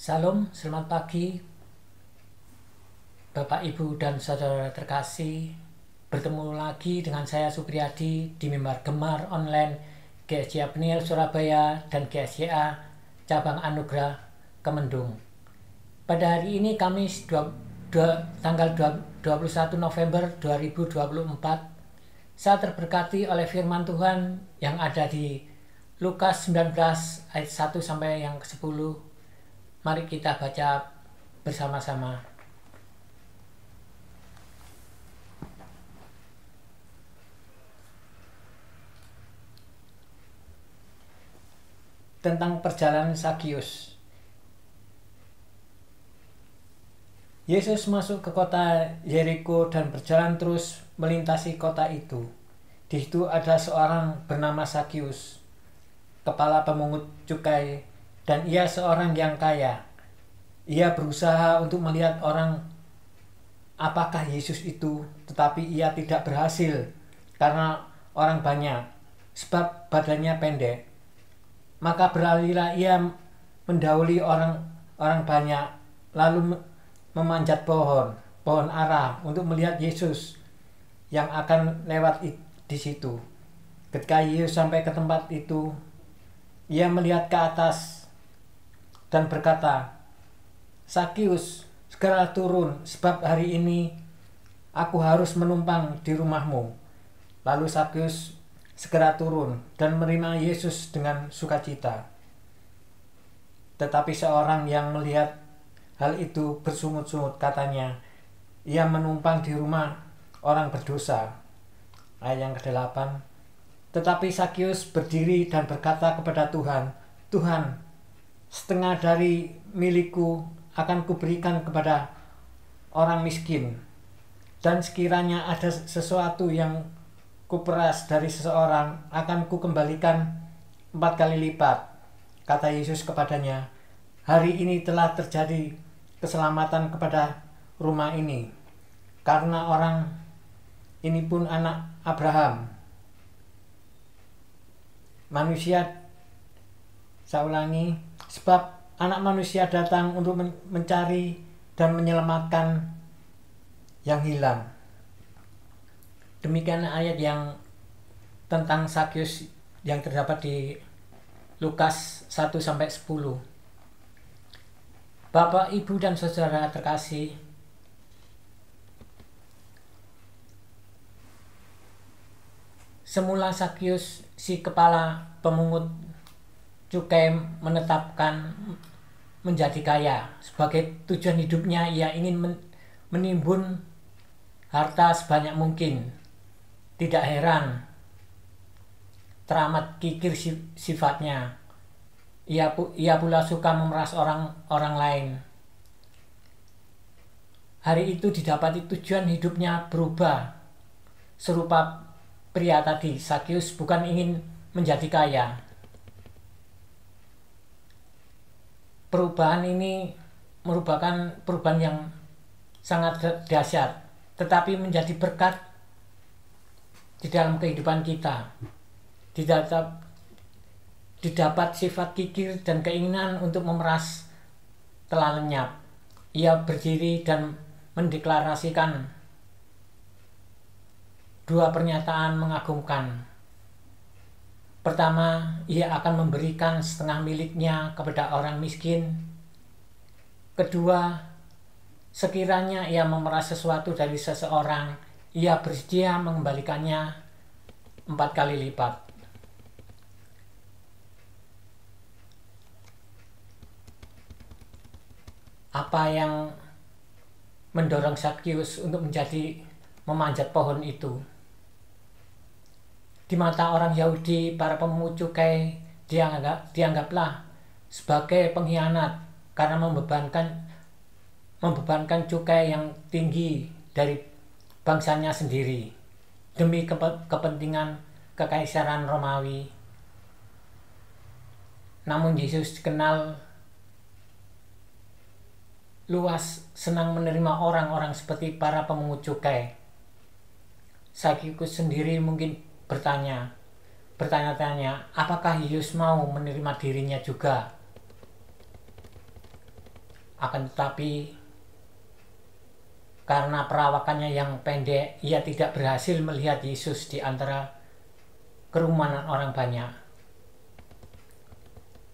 Salam, selamat pagi Bapak, Ibu, dan Saudara terkasih. Bertemu lagi dengan saya Supriyadi di Mimbar Gemar Online GSJA Penil Surabaya dan GSJA Cabang Anugerah Kemendung. Pada hari ini Kamis tanggal 21 November 2024, saya terberkati oleh firman Tuhan yang ada di Lukas 19 ayat 1 sampai yang ke-10. Mari kita baca bersama-sama. Tentang perjalanan Zakius. Yesus masuk ke kota Yeriko dan berjalan terus melintasi kota itu. Di situ ada seorang bernama Zakius, kepala pemungut cukai, dan ia seorang yang kaya. Ia berusaha untuk melihat apakah Yesus itu, tetapi ia tidak berhasil karena orang banyak, sebab badannya pendek. Maka beralihlah ia mendahului orang banyak, lalu memanjat pohon ara untuk melihat Yesus yang akan lewat di situ. Ketika Yesus sampai ke tempat itu, ia melihat ke atas dan berkata, "Zakius, segera turun, sebab hari ini aku harus menumpang di rumahmu." Lalu Zakius segera turun dan menerima Yesus dengan sukacita. Tetapi seorang yang melihat hal itu bersungut-sungut, katanya, "Ia menumpang di rumah orang berdosa." Ayat yang ke-8. Tetapi Zakius berdiri dan berkata kepada Tuhan, "Tuhan, setengah dari milikku akan kuberikan kepada orang miskin, dan sekiranya ada sesuatu yang kuperas dari seseorang, akan kukembalikan 4 kali lipat." Kata Yesus kepadanya, "Hari ini telah terjadi keselamatan kepada rumah ini, karena orang ini pun anak Abraham. Sebab anak manusia datang untuk mencari dan menyelamatkan yang hilang." Demikian ayat yang tentang Zakius yang terdapat di Lukas 1 sampai 10. Bapak, Ibu, dan Saudara terkasih, semula Zakius, si kepala pemungut cukai, menetapkan menjadi kaya. Sebagai tujuan hidupnya, ia ingin menimbun harta sebanyak mungkin. Tidak heran, teramat kikir sifatnya. Ia pula suka memeras orang lain. Hari itu didapati tujuan hidupnya berubah. Serupa pria tadi, Zakius bukan ingin menjadi kaya. Perubahan ini merupakan perubahan yang sangat dahsyat, tetapi menjadi berkat di dalam kehidupan kita. Didapat sifat kikir dan keinginan untuk memeras telah lenyap. Ia berdiri dan mendeklarasikan 2 pernyataan mengagumkan. Pertama, ia akan memberikan setengah miliknya kepada orang miskin. Kedua, sekiranya ia memeras sesuatu dari seseorang, ia bersedia mengembalikannya 4 kali lipat. Apa yang mendorong Zakius untuk memanjat pohon itu? Di mata orang Yahudi, para pemungut cukai dianggaplah sebagai pengkhianat karena membebankan cukai yang tinggi dari bangsanya sendiri demi kepentingan kekaisaran Romawi. Namun Yesus dikenal luas senang menerima orang-orang seperti para pemungut cukai. Zakius sendiri mungkin bertanya-tanya, apakah Yesus mau menerima dirinya juga? Akan tetapi karena perawakannya yang pendek, ia tidak berhasil melihat Yesus di antara kerumunan orang banyak.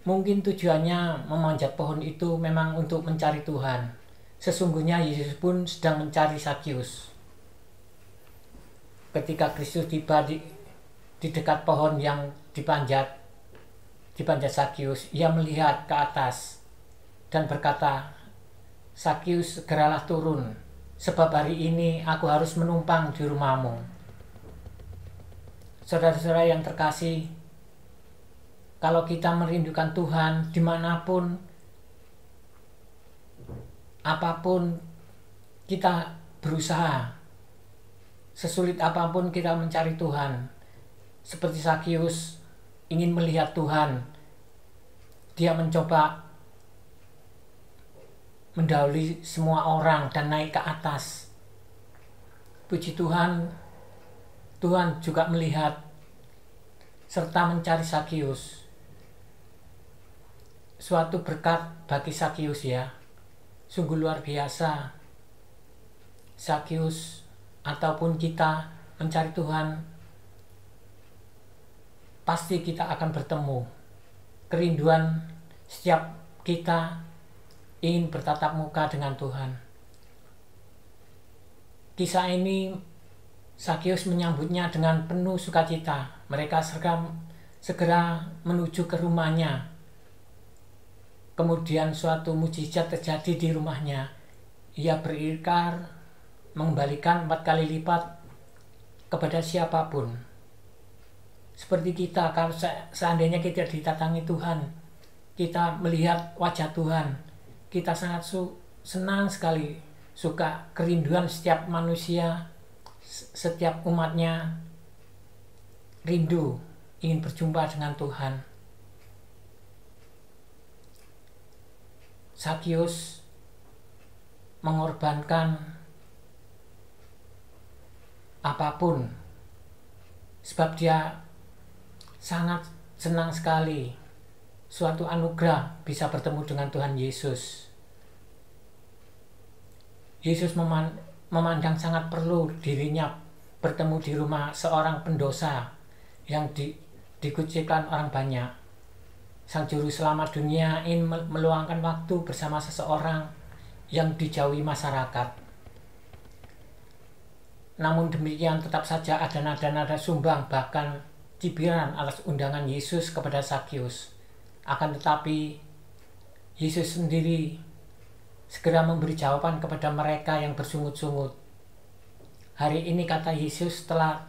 Mungkin tujuannya memanjat pohon itu memang untuk mencari Tuhan. Sesungguhnya Yesus pun sedang mencari Sakius. Ketika Kristus tiba di dekat pohon yang dipanjat Sakius, ia melihat ke atas dan berkata, "Sakius, segeralah turun, sebab hari ini aku harus menumpang di rumahmu." Saudara-saudara yang terkasih, kalau kita merindukan Tuhan dimanapun, apapun kita berusaha, sesulit apapun kita mencari Tuhan, seperti Sakius ingin melihat Tuhan, dia mencoba mendahului semua orang dan naik ke atas. Puji Tuhan, Tuhan juga melihat serta mencari Sakius. Suatu berkat bagi Sakius ya, sungguh luar biasa. Sakius ataupun kita mencari Tuhan, pasti kita akan bertemu. Kerinduan setiap kita ingin bertatap muka dengan Tuhan. Kisah ini Sakius menyambutnya dengan penuh sukacita. Mereka segera menuju ke rumahnya. Kemudian suatu mujizat terjadi di rumahnya. Ia beringkar mengembalikan 4 kali lipat kepada siapapun. Seperti kita, kalau seandainya kita didatangi Tuhan, kita melihat wajah Tuhan, kita sangat senang sekali, suka kerinduan setiap manusia, setiap umatnya rindu ingin berjumpa dengan Tuhan. Sakius mengorbankan apapun sebab dia sangat senang sekali, suatu anugerah bisa bertemu dengan Tuhan Yesus. Yesus memandang sangat perlu dirinya bertemu di rumah seorang pendosa yang dikucilkan orang banyak. Sang Juru Selamat dunia ingin meluangkan waktu bersama seseorang yang dijauhi masyarakat. Namun demikian tetap saja ada nada-nada sumbang bahkan cibiran atas undangan Yesus kepada Sakius. Akan tetapi Yesus sendiri segera memberi jawaban kepada mereka yang bersungut-sungut. Hari ini, kata Yesus, telah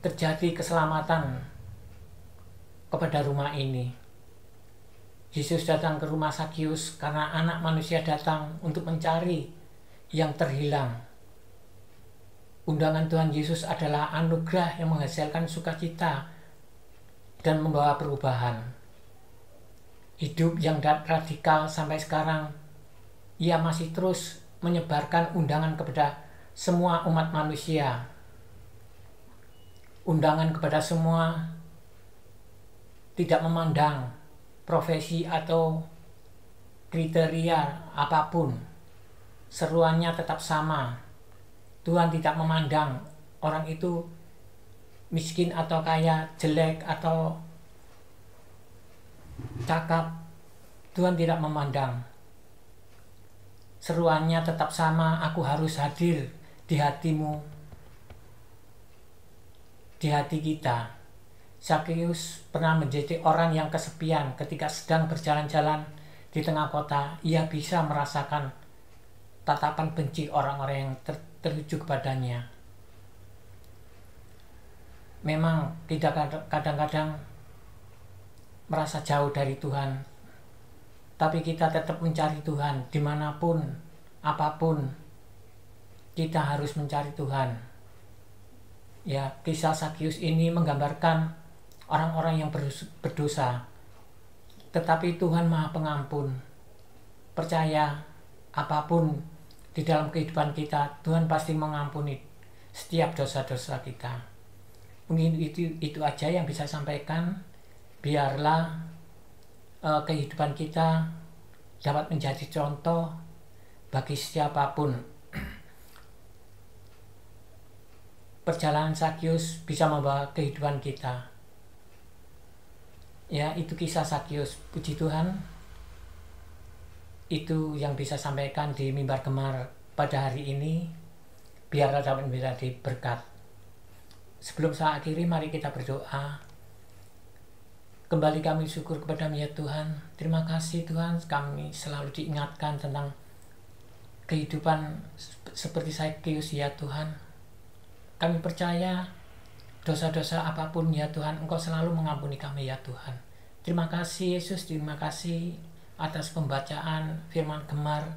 terjadi keselamatan kepada rumah ini. Yesus datang ke rumah Sakius karena Anak Manusia datang untuk mencari yang terhilang. Undangan Tuhan Yesus adalah anugerah yang menghasilkan sukacita dan membawa perubahan. Hidup yang radikal sampai sekarang, ia masih terus menyebarkan undangan kepada semua umat manusia. Undangan kepada semua, tidak memandang profesi atau kriteria apapun. Seruannya tetap sama. Tuhan tidak memandang orang itu miskin atau kaya, jelek atau cakap. Tuhan tidak memandang. Seruannya tetap sama, aku harus hadir di hatimu, di hati kita. Sakius pernah menjadi orang yang kesepian ketika sedang berjalan-jalan di tengah kota. Ia bisa merasakan tatapan benci orang-orang yang tertuju kepadanya. Memang kita kadang-kadang merasa jauh dari Tuhan, tapi kita tetap mencari Tuhan dimanapun, apapun, kita harus mencari Tuhan. Ya, kisah Sakius ini menggambarkan orang-orang yang berdosa, tetapi Tuhan Maha Pengampun. Percaya apapun di dalam kehidupan kita, Tuhan pasti mengampuni setiap dosa-dosa kita. Mungkin itu aja yang bisa sampaikan. Biarlah kehidupan kita dapat menjadi contoh bagi siapapun. Perjalanan Sakyus bisa membawa kehidupan kita. Ya, itu kisah Sakyus. Puji Tuhan, itu yang bisa sampaikan di Mimbar Gemar pada hari ini. Biarlah dapat menjadi berkat. Sebelum saya akhiri, mari kita berdoa. Kembali kami syukur kepada-Mu ya Tuhan. Terima kasih Tuhan, kami selalu diingatkan tentang kehidupan seperti Sakyus ya Tuhan. Kami percaya dosa-dosa apapun ya Tuhan, Engkau selalu mengampuni kami ya Tuhan. Terima kasih Yesus, terima kasih atas pembacaan firman Gemar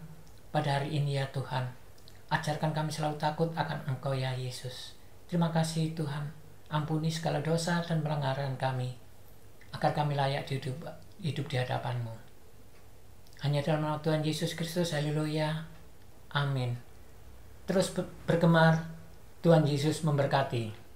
pada hari ini ya Tuhan. Ajarkan kami selalu takut akan Engkau ya Yesus. Terima kasih Tuhan, ampuni segala dosa dan pelanggaran kami, agar kami layak hidup di hadapan-Mu. Hanya dalam nama Tuhan Yesus Kristus, haleluya, amin. Terus bergemar, Tuhan Yesus memberkati.